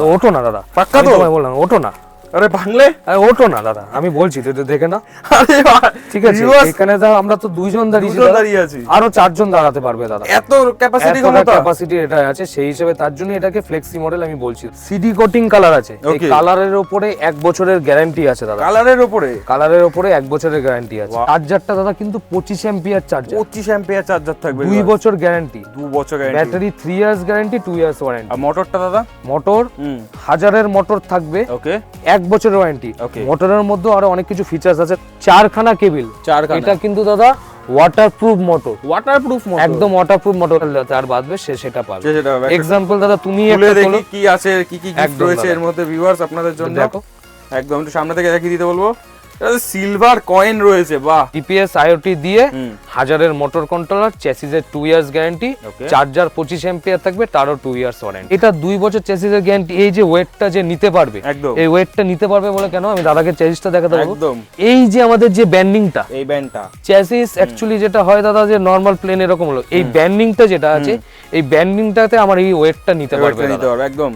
তো ওঠো না দাদা, পাক্কা তো বললাম ওঠো না। আরে বাংলে ওঠো না দাদা, আমি বলছি তুই তো দেখে না। আরে ঠিক আছে, এখানে তো আমরা তো দুইজন দাঁড়িয়ে আছি, আরো চারজন দাঁড়াতে পারবে দাদা, এত ক্যাপাসিটি ক্ষমতা ক্যাপাসিটি এটা আছে। সেই হিসেবে তার জন্য এটাকে ফ্লেক্সি মডেল আমি বলছি। সিডি কোটিং কালার আছে, এই কালারের উপরে 1 বছরের গ্যারান্টি আছে দাদা। কালারের উপরে 1 বছরের গ্যারান্টি আছে। চার্জারটা দাদা কিন্তু 25 অ্যাম্পিয়ার চার্জার, 25 অ্যাম্পিয়ার চার্জার থাকবে, 2 বছর গ্যারান্টি, 2 বছর guarantee, battery 3 years guarantee, 2 years warranty. আর মোটরটা দাদা, মোটর 1000 মোটর থাকবে, ওকে, 1 বছরের ওয়ারেন্টি। মোটরের মধ্যে আরো অনেক কিছু ফিচার্স আছে। 4খানা কেবল, এটা কিন্তু দাদা ওয়াটারপ্রুফ মোটর, একদম ওয়াটারপ্রুফ মোটর। তার বাদবে সেটা পাবে। এক্সাম্পল দাদা তুমি একটা দেখি কি আছে, কি গিফট রয়েছে এর মধ্যে ভিউয়ার্স আপনাদের জন্য। দেখো একদম একটু সামনে থেকে দেখিয়ে দিতে বলবো। সিলভার কয়েন রয়েছে, বাহ। জিপিএস আইওটি দিয়ে 1000 মোটর কন্ট্রোলার, চেসিসের 2 ইয়ার্স গ্যারান্টি, চার্জার 25 অ্যাম্পিয়ার থাকবে, তারও 2 ইয়ার্স ওয়ারেন্টি। এটা 2 বছর চেসিসের গ্যারান্টি। এই যে ওয়েটটা যে নিতে পারবে, এই ওয়েটটা নিতে পারবে বলে কেন, আমি দাদাকে চেসিসটা দেখাতে দেবো। এই যে আমাদের যে ব্যান্ডিংটা, এই ব্যান্ডটা চেসিস অ্যাকচুয়ালি যেটা হয় দাদা, যে নরমাল প্লেন এরকম হলো, এই ব্যান্ডিংটা যেটা আছে, এই ব্যান্ডিংটাতে আমার এই ওয়েটটা নিতে পারবে একদম।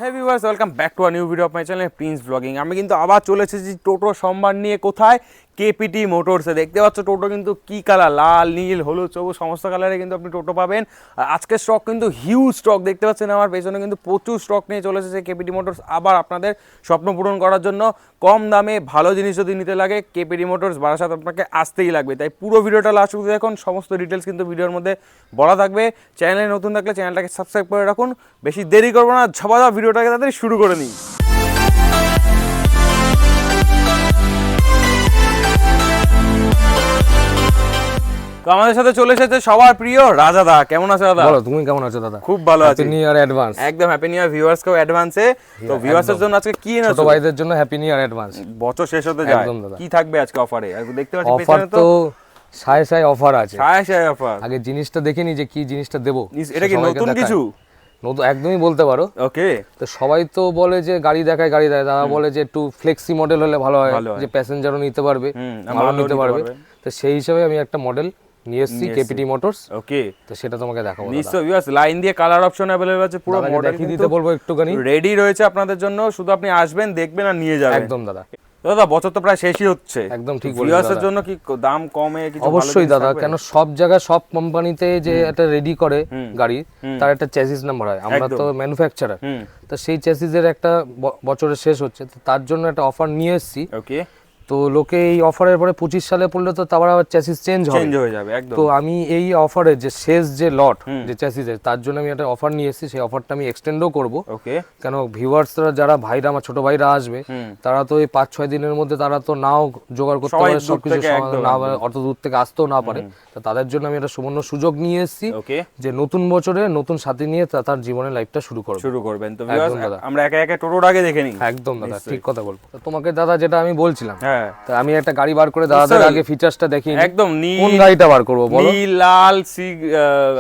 হ্যাঁ viewers, welcome back to a new video of my channel Prince blogging. আমি কিন্তু আবার চলে এসেছি টোটো সম্মান নিয়ে। কোথায়? কেপিটি মোটরসে। দেখতে পাচ্ছ টোটো কিন্তু কি কালার, লাল, নীল, হলুদ, সবুজ সমস্ত কালারে কিন্তু আপনি টোটো পাবেন। আর আজকের স্টক কিন্তু হিউজ স্টক, দেখতে পাচ্ছেন আমার পেছনে কিন্তু প্রচুর স্টক নিয়ে চলে এসেছে কেপিটি মোটরস। আবার আপনাদের স্বপ্ন পূরণ করার জন্য কম দামে ভালো জিনিস যদি নিতে লাগে, কেপিটি মোটরস বারাসাত আপনাকে আসতেই লাগবে। তাই পুরো ভিডিওটা লাস্ট অবধি দেখুন, সমস্ত ডিটেলস কিন্তু ভিডিওর মধ্যে বলা থাকবে। চ্যানেলে নতুন থাকলে চ্যানেলটাকে সাবস্ক্রাইব করে রাখুন। বেশি দেরি করবো না, ঝাপাদা ভিডিওটাকে তাড়াতাড়ি শুরু করে নিই। তো আমাদের সাথে চলে এসেছে সবার প্রিয় রাজাদা। কেমন আছো দাদা? বলো তুমি কেমন আছো দাদা? খুব ভালো আছি। Happy new year advance. একদম হ্যাপি নিউ ইয়ার ভিউয়ার্স কেও অ্যাডভান্সে। তো ভিউয়ার্সের জন্য আজকে কি এনেছো? ছোট ভাইদের জন্য হ্যাপি নিউ ইয়ার অ্যাডভান্স। বছর শেষ হতে যায়, কি থাকবে আজকে অফারে? দেখতে পাচ্ছি পেছনে তো সায় অফার আছে। সায় অফার। আগে জিনিসটা দেখে নি যে কি জিনিসটা দেবো। এটা কি নতুন কিছু? নতুন একদমই বলতে পারো। ওকে। তো সবাই তো বলে যে গাড়ি দেখায়, দাদা বলে যে একটু ফ্লেক্সি মডেল হলে ভালো হয়, যে প্যাসেঞ্জারও নিতে পারবে, ভালো নিতে পারবে। তো সেই হিসাবে আমি একটা মডেল নিয়ে এসেছি কেপিটি মোটরস। ওকে, তো সেটা তোমাকে দেখাবো। নিশ্চয়ই ভিউয়ার্স, লাইন দিয়ে কালার অপশন अवेलेबल আছে, পুরো মডেল দেখিয়ে দিতে বলবো একটুখানি। রেডি রয়েছে আপনাদের জন্য, শুধু আপনি আসবেন, দেখবেন আর নিয়ে যাবেন। একদম দাদা। দাদা বছর তো প্রায় শেষই হচ্ছে, একদম ঠিক বলেছেন। ভিউয়ার্সের জন্য কি দাম কমে কিছু? অবশ্যই দাদা, কেন সব জায়গায় সব কোম্পানিতে যে এটা রেডি করে গাড়ি, তার একটা চেসিস নাম্বার হয়। আমরা তো ম্যানুফ্যাকচারার, তো সেই চেসিসের একটা বছরের শেষ হচ্ছে, তো তার জন্য একটা অফার নিয়ে এসেছি। ওকে। তো লোকে এই অফারের পরে 25 সালে পড়লে তো তারপর আবার চেসিস চেঞ্জ হয়ে যাবে একদম। তো আমি এই অফারের যে শেষ যে লট যে চেসিসের, তার জন্য আমি একটা অফার নিয়ে এসেছি। সেই অফারটা আমি এক্সটেন্ডও করব। ওকে। কেন ভিউয়ার্সরা যারা ভাইরা, আমার ছোট ভাইরা আসবে, তারা তো এই 5-6 দিনের মধ্যে তারা তো নাও জোগাড় করতে পারে, সবকিছু না অত দূর থেকে আসতেও না পারে। তো তাদের জন্য আমি একটা সুবর্ণ সুযোগ নিয়ে এসেছি যে নতুন বছরে নতুন সাথী নিয়ে তার জীবনের লাইফটা শুরু করবেন। তো ভিউয়ার্স, আমরা একা একা টোটোর আগে দেখে নিই। একদম দাদা, ঠিক কথা বলবো। তোমাকে দাদা যেটা আমি বলছিলাম, তো আমি একটা গাড়ি বার করে দাদাদের আগে ফিচারসটা দেখিয়ে একদম নীল। কোন গাড়িটা বার করব বলো? নীল, লাল,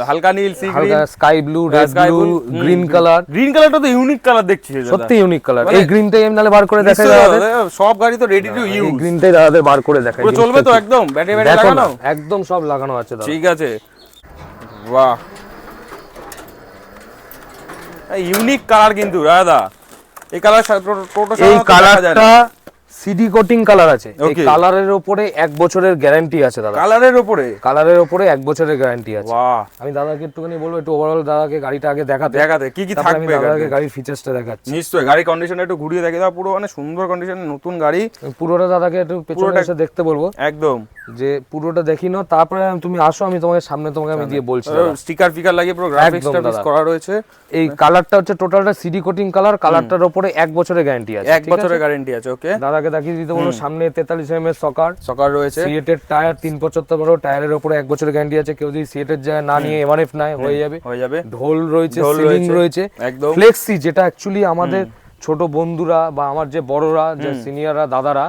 হালকা নীল, sea green, sky blue, red blue, green colour. Green কালারটা তো ইউনিক কালার দেখছি, সত্যি ইউনিক কালার। এই গ্রিনটাই আমি নালে বার করে দেখাই দাদাদের। সব গাড়ি তো রেডি টু ইউজ, এই গ্রিনটাই দাদাদের বার করে দেখাই। পুরো চলবে তো একদম? ব্যাটারি লাগানো একদম সব লাগানো আছে দাদা। ঠিক আছে, বাহ, ইউনিক কালার কিন্তু দাদা। এই কালার টোটো এই কালারটা সিডি কোটিং কালার আছে। এই কালারের উপরে 1 বছরের গ্যারান্টি আছে দাদা। কালারের উপরে 1 বছরের গ্যারান্টি আছে। বাহ। আমি দাদাকে একটুখানি বলবো একটু ওভারঅল দাদাকে গাড়িটা আগে দেখাতে কি কি থাকবে। আমি দাদাকে গাড়ির ফিচারসটা দেখাচ্ছি। নিশ্চয়ই, গাড়ি কন্ডিশনটা একটু ঘুরিয়ে দেখে দাও। পুরো মানে সুন্দর কন্ডিশন, নতুন গাড়ি। পুরোটা দাদাকে একটু পেছনে এসে দেখতে বলবো। একদম, যে পুরোটা দেখি নাও, তারপরে তুমি আসো, আমি তোমাকে সামনে তোমাকে আমি দিয়ে বলছি। স্টিকার ফিকার লাগিয়ে পুরো গ্রাফিক্সটা করা রয়েছে। এই কালারটা হচ্ছে টোটালটা সিডি কোটিং কালার। কালারটার উপরে 1 বছরের গ্যারান্টি আছে। 1 বছরের গ্যারান্টি আছে। ওকে। দাদাকে দেখিয়ে দিতে বলবো। সামনে 43 mm সকার রয়েছে। সিএটের টায়ার 375 বড় টায়ারের উপরে 1 বছরের গ্যারান্টি আছে। কেউ যদি সিএটের জায়গা না নিয়ে এমআরএফ নাই হয়ে যাবে। ঢোল রয়েছে, সিলিং রয়েছে, একদম ফ্লেক্সি, যেটা অ্যাকচুয়ালি আমাদের ছোট বন্ধুরা বা আমার যে বড়রা, যে সিনিয়ররা, দাদারা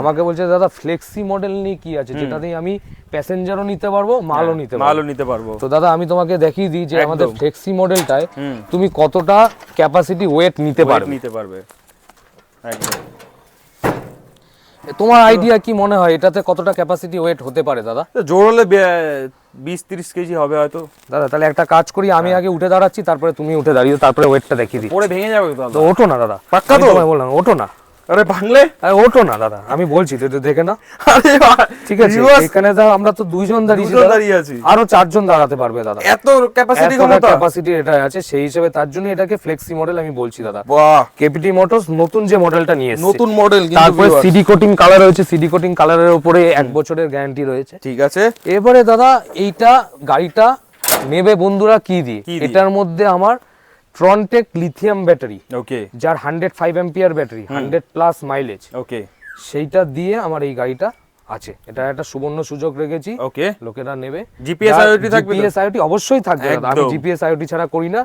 আমাকে বলছে দাদা ফ্লেক্সি মডেল নিয়ে কি আছে, যেটাতে আমি প্যাসেঞ্জারও নিতে পারবো, মালও নিতে পারবো। তো দাদা আমি তোমাকে দেখিয়ে দিই যে আমাদের ফ্লেক্সি মডেলটায় তুমি কতটা ক্যাপাসিটি ওয়েট নিতে পারবে। একদম তোমার আইডিয়া কি মনে হয় এটাতে কতটা ক্যাপাসিটি ওয়েট হতে পারে দাদা? জোর হলে 20-30 কেজি হবে হয়তো। দাদা তাহলে একটা কাজ করি, আমি আগে উঠে দাঁড়াচ্ছি, তারপরে তুমি উঠে দাঁড়িয়ে তারপরে ওয়েটটা দেখিয়ে দিই। পরে ভেঙে যাবে তো। তো ওঠো না দাদা, পাক্কা তো? আমি বললাম ওঠো না। আরে ভাঙলে? আরে ওঠো না দাদা, আমি বলছি তো দেখে না। আরে ঠিক আছে, এখানে আমরা তো দুইজন দাঁড়িয়ে আছি, আরো 4 জন দাঁড়াতে পারবে দাদা। এত ক্যাপাসিটি ক্ষমতা, ক্যাপাসিটি এটা আছে, সেই হিসেবে তার জন্য এটাকে ফ্লেক্সি মডেল আমি বলছি দাদা। বাহ, কেপিটি মোটরস নতুন যে মডেলটা নিয়ে এসেছে, নতুন মডেল, তারপরে সিডি কোটিং কালার রয়েছে, সিডি কোটিং কালারের উপরে 1 বছরের গ্যারান্টি রয়েছে। ঠিক আছে। এবারে দাদা এইটা গাড়িটা নেবে বন্ধুরা কি দিয়ে, এটার মধ্যে আমার ট্রনটেক লিথিয়াম ব্যাটারি, ওকে, যার 105 এম্পিয়ার ব্যাটারি, 100+ মাইলেজ, ওকে, সেইটা দিয়ে আমার এই গাড়িটা আছে। এটা একটা সুবর্ণ সুযোগ রেখেছি, ওকে, লোকেরা নেবে। জিপিএস আইওটি থাকবে? জিপিএস আইওটি অবশ্যই থাকবে দাদা, আমি জিপিএস আইওটি ছাড়া করি না।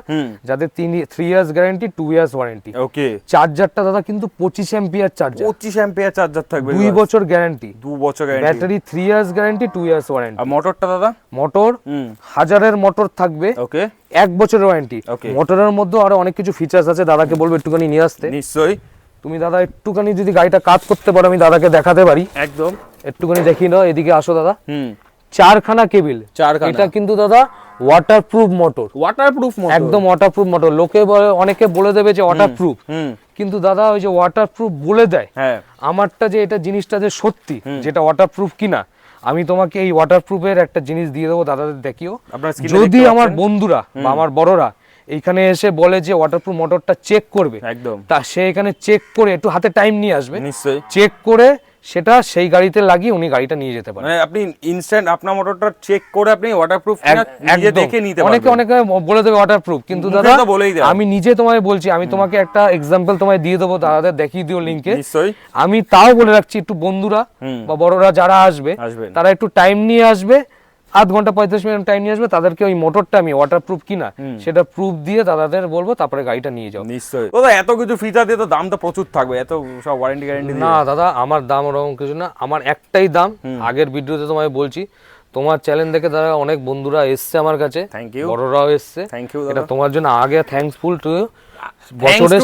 যাদের 3 ইয়ার্স গ্যারান্টি, 2 ইয়ার্স ওয়ারেন্টি। ওকে, চার্জারটা দাদা কিন্তু 25 এম্পিয়ার চার্জার, 25 এম্পিয়ার চার্জার থাকবে, 2 বছর গ্যারান্টি, 2 বছর guarantee, battery 3 years guarantee, 2 years warranty. আর মোটরটা দাদা? মোটর 1000 এর মোটর থাকবে, ওকে, 1 বছরের ওয়ারেন্টি। মোটরের মধ্যে আরো অনেক কিছু ফিচার্স আছে, দাদাকে বলবো একটুখানি নিয়ে আসতে। নিশ্চয়ই। তুমি দাদা একটুখানি যদি গাড়িটা কাজ করতে পারো, আমি দাদাকে দেখাতে পারি। একদম, একটুখানি দেখিয়ে নাও, এদিকে আসো দাদা। 4খানা কেবিল, এটা কিন্তু দাদা ওয়াটারপ্রুফ মোটর। ওয়াটারপ্রুফ মোটর, একদম ওয়াটারপ্রুফ মোটর। লোকে অনেকে বলে দেবে যে ওয়াটারপ্রুফ, কিন্তু দাদা ওই যে ওয়াটারপ্রুফ বলে দেয়, আমারটা যে এটা জিনিসটা যে সত্যি যেটা ওয়াটারপ্রুফ কিনা, আমি তোমাকে এই ওয়াটারপ্রুফের একটা জিনিস দিয়ে দেবো, দাদাদের দেখিও। যদি আমার বন্ধুরা বা আমার বড়রা এইখানে এসে বলে যে ওয়াটারপ্রুফ মোটরটা চেক করবে, একদম, তা সে এখানে চেক করে একটু হাতে টাইম নিয়ে আসবে, নিশ্চয়ই চেক করে সেটা সেই গাড়িতে লাগিয়ে উনি গাড়িটা নিয়ে যেতে পারেন। মানে আপনি ইনস্ট্যান্ট আপনার মোটরটা চেক করে আপনি ওয়াটারপ্রুফ কিনা নিজে দেখে নিতে পারবেন। অনেকে বলে দেবে ওয়াটারপ্রুফ, কিন্তু দাদা আমি নিজে তোমায় বলছি, আমি তোমাকে একটা এক্সাম্পল তোমায় দিয়ে দেবো, দাদাদের দেখিয়ে দিও লিংকে। নিশ্চয়ই। আমি তাও বলে রাখছি, একটু বন্ধুরা বা বড়রা যারা আসবে তারা একটু টাইম নিয়ে আসবে, 8 ঘন্টা 35 মিনিট টাইম নিয়ে আসবে, তাদেরকে ওই মোটরটা আমি ওয়াটারপ্রুফ কিনা সেটা প্রুফ দিয়ে দাদাদের বলবো, তারপরে গাড়িটা নিয়ে যাও। নিশ্চয়ই। দাদা এত কিছু ফিচার দিয়ে তো দাম তো প্রচুর থাকবে, এত সব ওয়ারেন্টি গ্যারান্টি না দাদা, আমার দাম ওরকম কিছু না, আমার একটাই দাম। আগের ভিডিওতে তোমায় বলছি, তোমার চ্যানেল দেখে দাদা অনেক বন্ধুরা এসছে আমার কাছে, থ্যাংক ইউ, বড়রাও এসছে, থ্যাংক ইউ, এটা তোমার জন্য আগে থ্যাঙ্কফুল টু। বছরের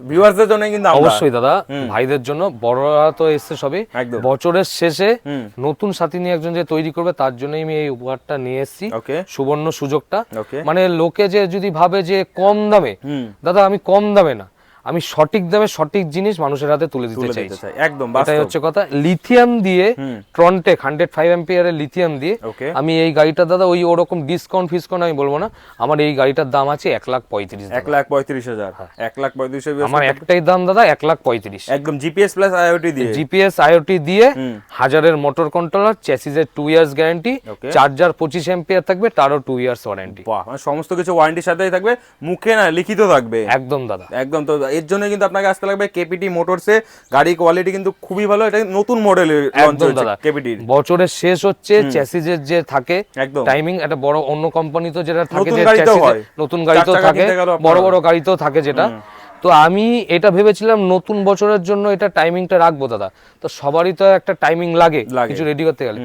ভিউয়ার্সদের জন্য কিন্তু অবশ্যই দাদা, ভাইদের জন্য, বড়রা তো এসছে সবই। বছরের শেষে নতুন সাথী নিয়ে একজন যে তৈরি করবে, তার জন্যই আমি এই উপহারটা নিয়ে এসেছি, সুবর্ণ সুযোগটা। মানে লোকে যে যদি ভাবে যে কম দামে, দাদা আমি কম দামে না, আমি সঠিক দামে সঠিক জিনিস মানুষের হাতে তুলে দিতে চাই। একদম এটাই হচ্ছে কথা। লিথিয়াম দিয়ে, ট্রনটেক 105 এম্পিয়ারের লিথিয়াম দিয়ে আমি এই গাড়িটা দাদা ওই ওরকম ডিসকাউন্ট ফিসকাউন্ট আমি বলবো না, আমার এই গাড়িটার দাম আছে 1,35,000। 1,35,000, 1,35,000 আমার একটাই দাম দাদা, 1,35,000। একদম জিপিএস প্লাস আইওটি দিয়ে, জিপিএস আইওটি দিয়ে, 1000-এর মোটর কন্ট্রোলার, চ্যাসিসের 2 ইয়ার্স গ্যারান্টি, চার্জার 25 এম্পিয়ার থাকবে, তারও 2 ইয়ার্স ওয়ারেন্টি। বাহ, মানে সমস্ত কিছু ওয়ারেন্টির সাথেই থাকবে, মুখে না লিখিত থাকবে। একদম দাদা, একদম। তো এর জন্য কিন্তু আপনাকে আসতে লাগবে কেপিটি মোটরসে। গাড়ি কোয়ালিটি কিন্তু খুবই ভালো, এটা নতুন মডেলের লঞ্চ হয়েছে কেপিটির। বছরের শেষ হচ্ছে, চ্যাসিসের যে থাকে টাইমিং, একটা বড় অন্য কোম্পানি তো যেটা থাকে, যে নতুন গাড়িতেও থাকে, বড় বড় গাড়িতেও থাকে যেটা। তো আমি এটা ভেবেছিলাম নতুন বছরের জন্য এটা টাইমিংটা রাখবো দাদা, তো সবারই তো একটা টাইমিং লাগে কিছু রেডি করতে গেলে।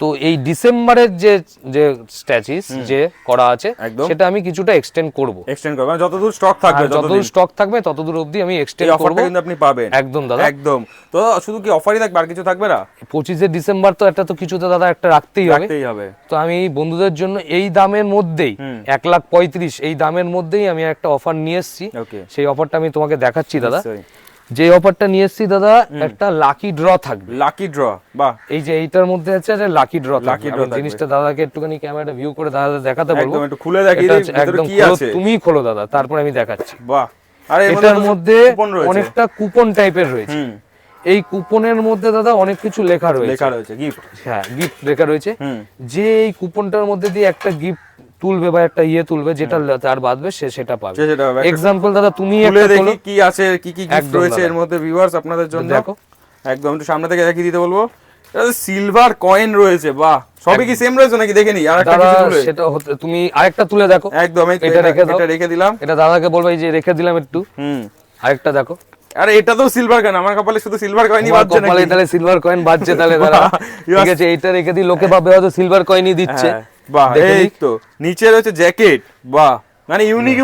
তো এই ডিসেম্বরের যে যে স্ট্যাচিস যে করা আছে, সেটা আমি কিছুটা এক্সটেন্ড করব, মানে যতদূর স্টক থাকবে, যতদূর স্টক থাকবে ততদূর অবধি আমি এক্সটেন্ড করব। অফারটা কিন্তু আপনি পাবেন। একদম দাদা, একদম। তো শুধু কি অফারই থাকবে, আর কিছু থাকবে না? 25শে ডিসেম্বর তো একটা তো কিছু তো দাদা একটা রাখতেই হবে। তো আমি বন্ধুদের জন্য এই দামের মধ্যেই 1,35,000 এই দামের মধ্যেই আমি একটা অফার নিয়ে এসেছি। সেই অফারটা আমি তোমাকে দেখাচ্ছি দাদা। যে অফারটা নিয়ে এসেছি দাদা, একটা লাকি ড্র থাকবে। লাকি ড্র, বাহ। এই যে এইটার মধ্যে আছে যে লাকি ড্র থাকবে। জিনিসটা দাদাকে একটুখানি ক্যামেরাটা ভিউ করে দাদাদের দেখাতে বলবো। একদম একটু খুলে দেখিয়ে দিই ভিতরে কি আছে। তুমি খোলো দাদা, তারপর আমি দেখাচ্ছি। বাহ। আরে এটার মধ্যে অনেকটা কুপন টাইপের রয়েছে। এই কুপনের মধ্যে দাদা অনেক কিছু লেখা রয়েছে, গিফট। হ্যাঁ, গিফট লেখা রয়েছে। যে এই কুপনটার মধ্যে দিয়ে একটা গিফট তুলবে বা একটা তুলবে, যেটা তার বাদবে সে সেটা পাবে। এক্সাম্পল দাদা তুমি খুলে দেখি কি আছে, কি কি গিফট রয়েছে এর মধ্যে ভিউয়ার্স আপনাদের জন্য। দেখো, একদম একটু সামনে থেকে দেখিয়ে দিতে বলবো। এটা সিলভার কয়েন রয়েছে, বাহ। সবই কি সেম রয়েছে নাকি দেখে নি? আরেকটা কিছু তুলে, সেটা তুমি আরেকটা তুলে দেখো। একদম, এটা রেখে দিলাম। এটা দাদাকে বলবো, এই যে রেখে দিলাম একটু। আরেকটা দেখো। আরে এটা তো সিলভার কয়েন, আমার কপালে শুধু সিলভার কয়েনই বাজছে নাকি? কপালে তাহলে সিলভার কয়েন বাজছে তাহলে দাদা। ঠিক আছে, এইটা রেখে দিই, লোকে ভাবে হয়তো সিলভার কয়েনই দিচ্ছে। বাহ, এই তো নিচে রয়েছে জ্যাকেট, বাহ। মানে ইউনিক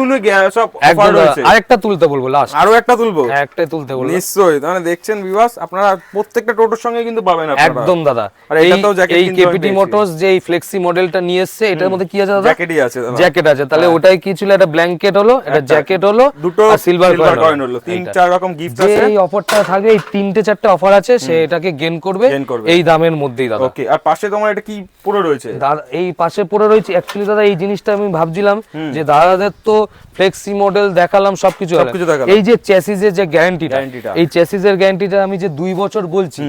সব অফার একদম দাদা, রয়েছে। আরেকটা তুলতে বলবো লাস্ট, আরো একটা তুলবো, হ্যাঁ একটাই তুলতে বলবো নিশ্চয়ই। মানে দেখছেন ভিউয়ার্স, আপনারা প্রত্যেকটা টোটোর সঙ্গে কিন্তু পাবেন আপনারা। একদম দাদা। আর এটাতেও জ্যাকেট এই কিন্তু আমি কেপিটি পেয়েছি। মোটরস যে এই ফ্লেক্সি মডেলটা নিয়ে এসেছে, এটার মধ্যে কি আছে দাদা? জ্যাকেটই আছে দাদা। জ্যাকেট আছে, তাহলে ওটাই কি ছিল, এটা ব্ল্যাঙ্কেট হলো, এটা জ্যাকেট হলো, দুটো আর সিলভার কয়েন হলো, 3-4 রকম গিফট যে আছে। এই অফারটা থাকবে, এই 3-4টা অফার আছে, সে এটাকে গেইন করবে Gain করবে। এই দামের মধ্যেই দাদা। ওকে, আর পাশে তোমার এটা কি পুরো রয়েছে? দাদা এই পাশে পড়ে রয়েছে, অ্যাকচুয়ালি দাদা এই জিনিসটা আমি ভাবছিলাম যে দাদাদের তো ফ্লেক্সি মডেল দেখালাম, সবকিছু দেখালাম। এই যে চ্যাসিসের যে গ্যারান্টিটা, গ্যারান্টিটা। এই চ্যাসিসের গ্যারান্টিটা আমি যে 2 বছর বলছি,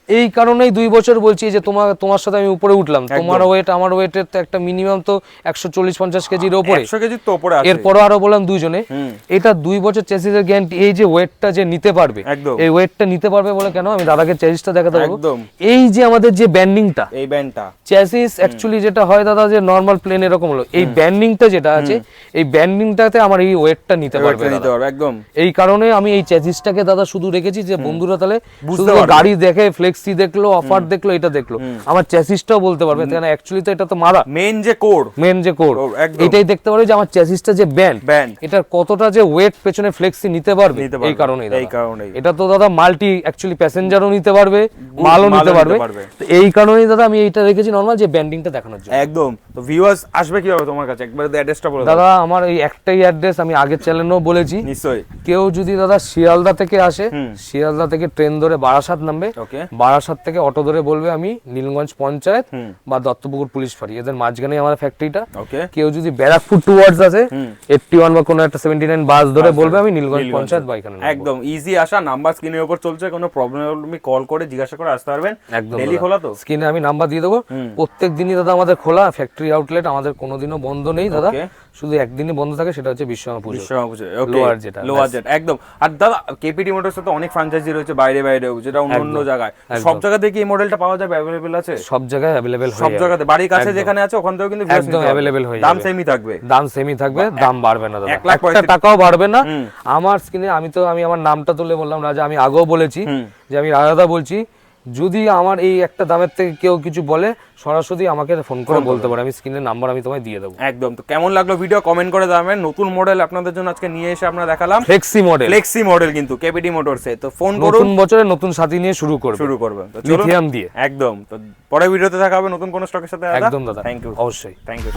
এই কারণেই 2 বছর বলছি যে তোমার সাথে আমি উপরে উঠলাম, তোমার ওয়েট আমার ওয়েটের তো একটা মিনিমাম তো 140-50 কেজির উপরে, 100 কেজি তো উপরে আছে। এরপরও আরো বললাম দুইজনে, এটা 2 বছর চ্যাসিসের গ্যারান্টি। এই যে ওয়েটটা যে নিতে পারবে, একদম। এই ওয়েটটা নিতে পারবে বলে কেন, আমি দাদাকে চ্যাসিসটা দেখাতে পারবো। একদম। এই যে আমাদের যে ব্যান্ডিংটা, এই ব্যান্ডটা চ্যাসিস অ্যাকচুয়ালি যেটা হয় দাদা, যে নরমাল প্লেন এরকম হলো, এই ব্যান্ডিংটা যেটা আছে, এই ব্যান্ডিংটাতে আমার এই ওয়েটটা নিতে পারবে নিতে দাদা। পারবে একদম। এই কারণে আমি এই চ্যাসিসটাকে দাদা শুধু রেখেছি যে বন্ধুরা তাহলে বুঝতে শুধু পারবে। গাড়ি দেখে ফ্লেক্সি দেখলো, অফার দেখলো, এটা দেখলো, আমার চ্যাসিসটাও বলতে পারবে, কারণ অ্যাকচুয়ালি তো এটা তো মারা মেইন যে কোর, মেন যে কোর, একদম। এটাই দেখতে পারবে যে আমার চ্যাসিসটা যে ব্যান্ড, এটার কতটা যে ওয়েট পেছনে ফ্লেক্সি নিতে পারবে, এই কারণেই এই কারণেই। এটা তো দাদা মাল্টি অ্যাকচুয়ালি প্যাসেঞ্জারও নিতে পারবে, মালও নিতে পারবে। তো এই কারণেই দাদা আমি এইটা রেখেছি নরমাল, যে ব্যান্ডিংটা দেখানোর জন্য। একদম। তো ভিউয়ার্স আসবে কিভাবে তোমার কাছে, একবার অ্যাড্রেসটা বলে দাও। দাদা আমার এই একটাই অ্যাড্রেস, আমি আগের চ্যানেলেও বলেছি, নিশ্চয়ই। কেউ যদি দাদা শিয়ালদা থেকে আসে, শিয়ালদা থেকে ট্রেন ধরে বারাসাত নামবে, ওকে। বারাসাত থেকে অটো ধরে বলবে আমি নীলগঞ্জ পঞ্চায়েত বা দত্তপুকুর পুলিশ ফাঁড়ি, এদের মাঝখানে আমার ফ্যাক্টরিটা। ওকে। কেউ যদি ব্যারাকপুর টুয়ার্ডস আছে 81 বা কোনো একটা 79 বাস ধরে বলবে আমি নীলগঞ্জ পঞ্চায়েত বা এখানে নামবো। একদম ইজি আসা, নাম্বার স্ক্রিনের উপর চলছে, কোনো প্রবলেম হলে তুমি কল করে জিজ্ঞাসা করে আসতে পারবেন। একদম ডেলি খোলা তো? স্ক্রিনে আমি নাম্বার দিয়ে দেবো, প্রত্যেক দিনই দাদা আমাদের খোলা ফ্যাক্টরি আউটলেট, আমাদের কোনোদিনও বন্ধ নেই দাদা, শুধু একদিনই বন্ধ থাকে, সেটা হচ্ছে বিশ্বকর্মা পুজো, লোয়ার যেটা, লোয়ার যেটা একদম। আর দাদা কেপিটি মোটরস তো অনেক ফ্র্যাঞ্চাইজি রয়েছে বাইরেও, যেটা অন্য জায়গায়, সব জায়গাতে কি এই মডেলটা পাওয়া যাবে, अवेलेबल আছে? সব জায়গায় अवेलेबल সব জায়গাতে, বাড়ির কাছে যেখানে আছে ওখান থেকেও কিন্তু একদম अवेलेबल হয়ে যাবে, দাম সেমই থাকবে, দাম সেমই থাকবে, দাম বাড়বে না দাদা, 1 টাকাও বাড়বে না। আমার স্ক্রিনে আমি আমার নামটা তুলে বললাম রাজা, আমি আগেও বলেছি যে আমি রাজাদা বলছি, যদি আমার এই একটা দামের থেকে কেউ কিছু বলে সরাসরি আমাকে ফোন করে বলতে পারে, আমি স্ক্রিনের নাম্বার আমি তোমায় দিয়ে দেবো। একদম। তো কেমন লাগলো ভিডিও কমেন্ট করে জানাবেন। নতুন মডেল আপনাদের জন্য আজকে নিয়ে এসে আমরা দেখালাম, ফ্লেক্সি মডেল কিন্তু কেপিটি মোটরসে। তো ফোন করুন, নতুন বছরে নতুন সাথী নিয়ে শুরু করবে তো চলুন লিথিয়াম দিয়ে। একদম। তো পরের ভিডিওতে দেখা হবে নতুন কোন স্টকের সাথে। একদম দাদা, থ্যাংক ইউ, অবশ্যই থ্যাংক ইউ।